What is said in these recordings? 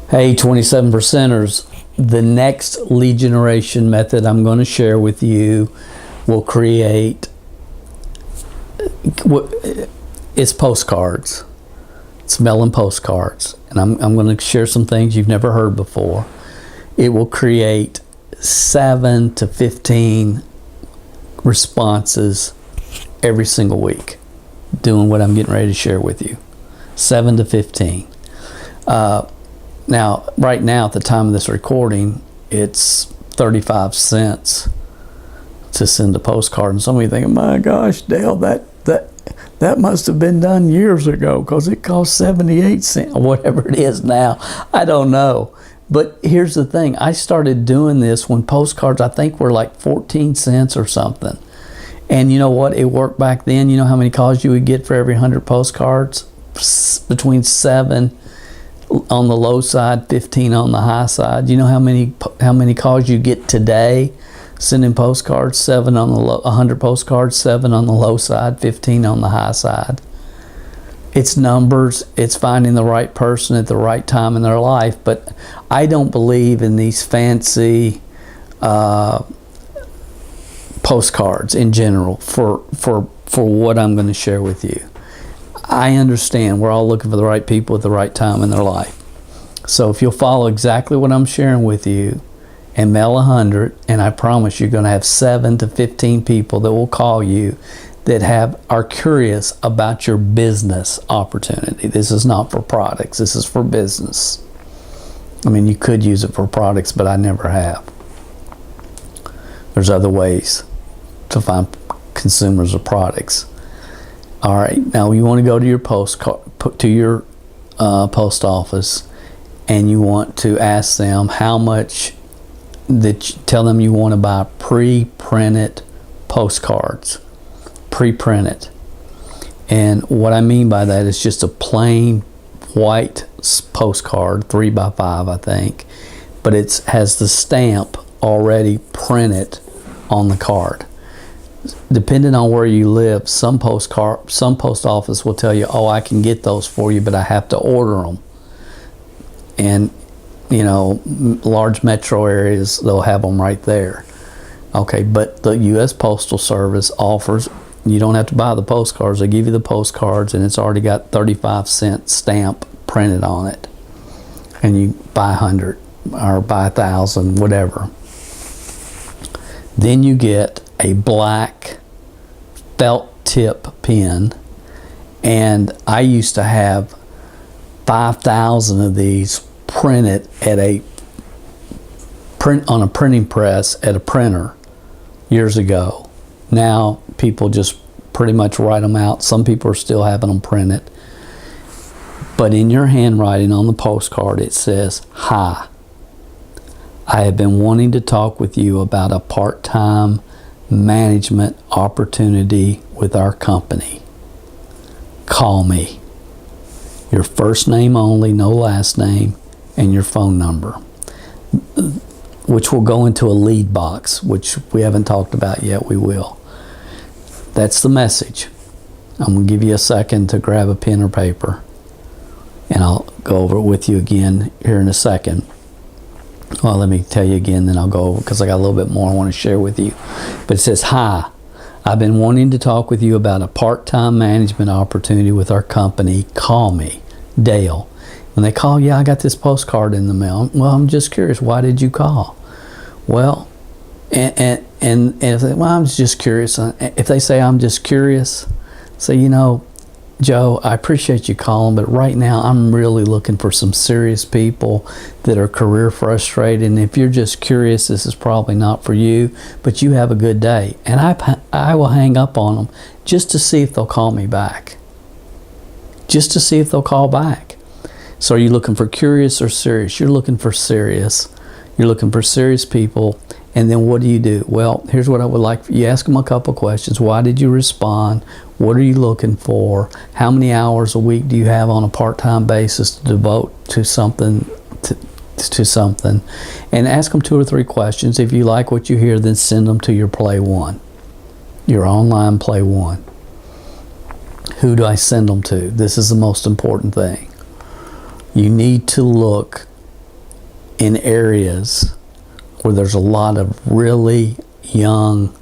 Hey, 27 percenters, the next lead generation method I'm going to share with you will create, it's postcards. It's mailing postcards. And I'm going to share some things you've never heard before. It will create 7 to 15 responses every single week, doing what I'm getting ready to share with you. 7 to 15. Now, right now, at the time of this recording, it's 35 cents to send a postcard. And some of you thinking, my gosh, Dale, that must have been done years ago because it costs 78 cents or whatever it is now. I don't know. But here's the thing. I started doing this when postcards, I think, were like 14 cents or something. And you know what? It worked back then. You know how many calls you would get for every 100 postcards? Between 7 on the low side, 15 on the high side. You know how many calls you get today sending postcards? 7 on the low, 100 postcards, 7 on the low side, 15 on the high side. It's numbers. It's finding the right person at the right time in their life. But I don't believe in these fancy postcards in general for what I'm going to share with you. I understand we're all looking for the right people at the right time in their life. So if you'll follow exactly what I'm sharing with you and mail 100, and I promise you're going to have 7 to 15 people that will call you that are curious about your business opportunity. This is not for products. This is for business. I mean, you could use it for products, but I never have. There's other ways to find consumers of products. All right, now you want to go to your post office, and you want to ask them how much tell them you want to buy pre-printed postcards, pre-printed. And what I mean by that is just a plain white postcard, 3x5, I think, but it has the stamp already printed on the card. Depending on where you live, some post office will tell you, oh, I can get those for you, but I have to order them. And, you know, large metro areas, they'll have them right there. Okay, but the U.S. Postal Service offers, you don't have to buy the postcards. They give you the postcards, and it's already got 35-cent stamp printed on it. And you buy 100 or buy 1,000, whatever. Then you get a black felt tip pen, and I used to have 5,000 of these printed on a printing press at a printer years ago. Now people just pretty much write them out. Some people are still having them printed, but in your handwriting on the postcard it says, "Hi, I have been wanting to talk with you about a part-time management opportunity with our company. Call me." Your first name only, no last name, and your phone number, which will go into a lead box, which we haven't talked about yet. We will. That's the message. I'm going to give you a second to grab a pen or paper, and I'll go over it with you again here in a second. Well, let me tell you again, then I'll go over, because I got a little bit more I want to share with you. But it says, "Hi, I've been wanting to talk with you about a part-time management opportunity with our company. Call me, Dale." When they call, "Yeah, I got this postcard in the mail." "Well, I'm just curious. Why did you call?" Well, and if they, "Well, I'm just curious." If they say, "I'm just curious," say, "You know, Joe, I appreciate you calling, but right now I'm really looking for some serious people that are career frustrated. And if you're just curious, this is probably not for you, but you have a good day." And I will hang up on them just to see if they'll call me back. Just to see if they'll call back. So are you looking for curious or serious? You're looking for serious. You're looking for serious people. And then what do? Well, here's what I would like. You ask them a couple questions. Why did you respond? What are you looking for? How many hours a week do you have on a part-time basis to devote to something? And ask them 2 or 3 questions. If you like what you hear, then send them to your Play One, your online Play One. Who do I send them to? This is the most important thing. You need to look in areas where there's a lot of really young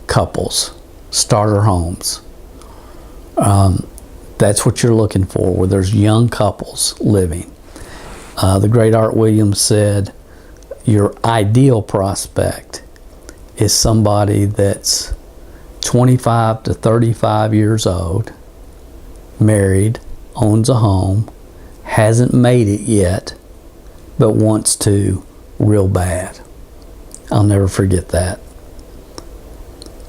couples, starter homes. That's what you're looking for, where there's young couples living. The great Art Williams said, your ideal prospect is somebody that's 25 to 35 years old, married, owns a home, hasn't made it yet, but wants to real bad. I'll never forget that.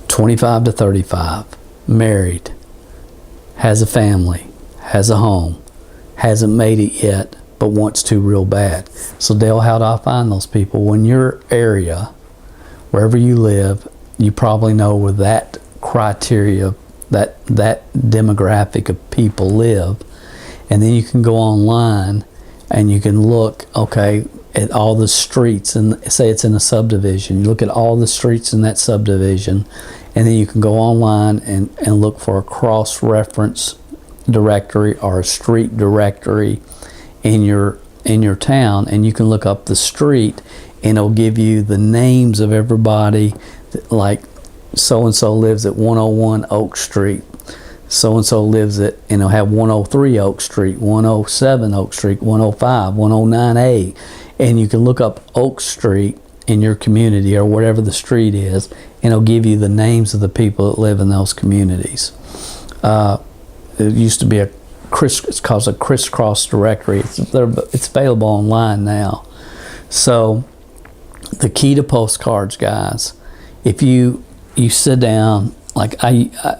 25 to 35, married, has a family, has a home, hasn't made it yet, but wants to real bad. So Dale, how do I find those people? When your area, wherever you live, you probably know where that criteria, that demographic of people live. And then you can go online and you can look, okay, at all the streets, and say it's in a subdivision. You look at all the streets in that subdivision, and then you can go online and look for a cross-reference directory or a street directory in your town, and you can look up the street and it'll give you the names of everybody, like so-and-so lives at 101 Oak Street, so-and-so lives at, and it'll have 103 Oak Street, 107 Oak Street, 105, 109A, and you can look up Oak Street in your community or whatever the street is, and it'll give you the names of the people that live in those communities. It used to be it's called a crisscross directory. It's available online now. So the key to postcards, guys, if you sit down, like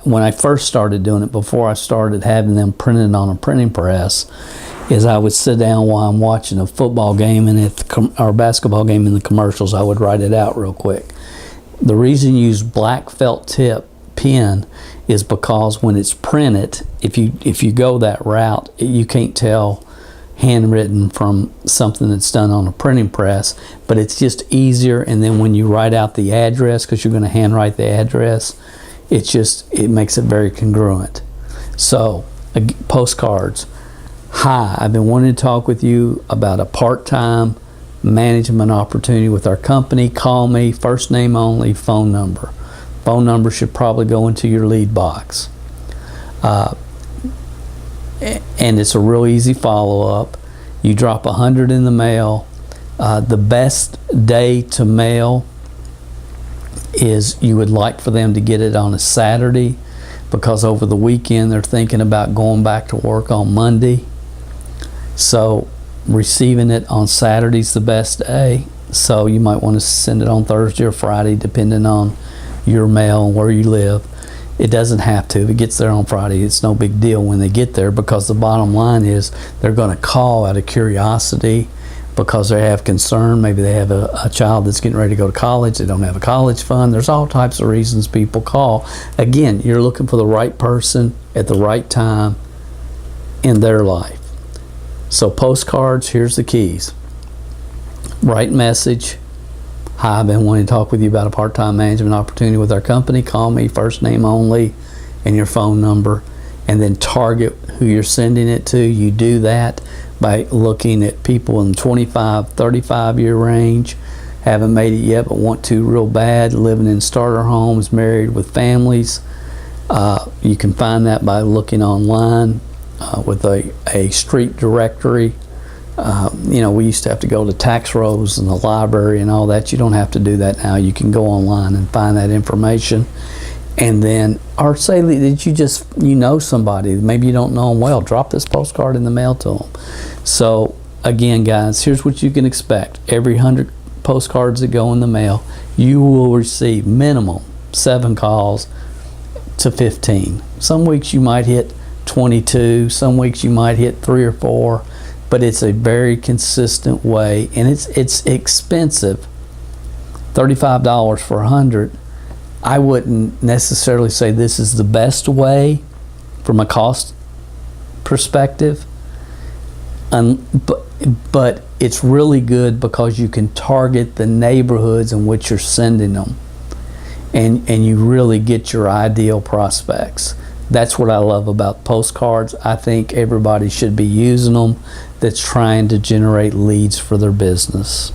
when I first started doing it, before I started having them printed on a printing press, is I would sit down while I'm watching a football game or basketball game in the commercials, I would write it out real quick. The reason you use black felt tip pen is because when it's printed, if you go that route, you can't tell handwritten from something that's done on a printing press, but it's just easier. And then when you write out the address, because you're going to handwrite the address, it makes it very congruent. So postcards. Hi, I've been wanting to talk with you about a part-time management opportunity with our company. Call me, first name only, phone number. Phone number should probably go into your lead box. And it's a real easy follow-up. You drop 100 in the mail. The best day to mail is you would like for them to get it on a Saturday, because over the weekend they're thinking about going back to work on Monday. So receiving it on Saturday's the best day. So you might want to send it on Thursday or Friday, depending on your mail and where you live. It doesn't have to. If it gets there on Friday, it's no big deal when they get there, because the bottom line is they're going to call out of curiosity because they have concern. Maybe they have a child that's getting ready to go to college. They don't have a college fund. There's all types of reasons people call. Again, you're looking for the right person at the right time in their life. So postcards, here's the keys. Write message. Hi, I've been wanting to talk with you about a part-time management opportunity with our company. Call me, first name only, and your phone number, and then target who you're sending it to. You do that by looking at people in the 25, 35 year range, haven't made it yet but want to real bad, living in starter homes, married with families. You can find that by looking online with a street directory. We used to have to go to tax rolls and the library and all that. You don't have to do that now. You can go online and find that information. And then, or say that you know somebody, maybe you don't know them well, drop this postcard in the mail to them. So again, guys, here's what you can expect. Every 100 postcards that go in the mail, you will receive minimum 7 calls to 15. Some weeks you might hit 22, some weeks you might hit 3 or 4, but it's a very consistent way, and it's expensive. $35 for 100. I wouldn't necessarily say this is the best way from a cost perspective, but it's really good because you can target the neighborhoods in which you're sending them, and you really get your ideal prospects. That's what I love about postcards. I think everybody should be using them that's trying to generate leads for their business.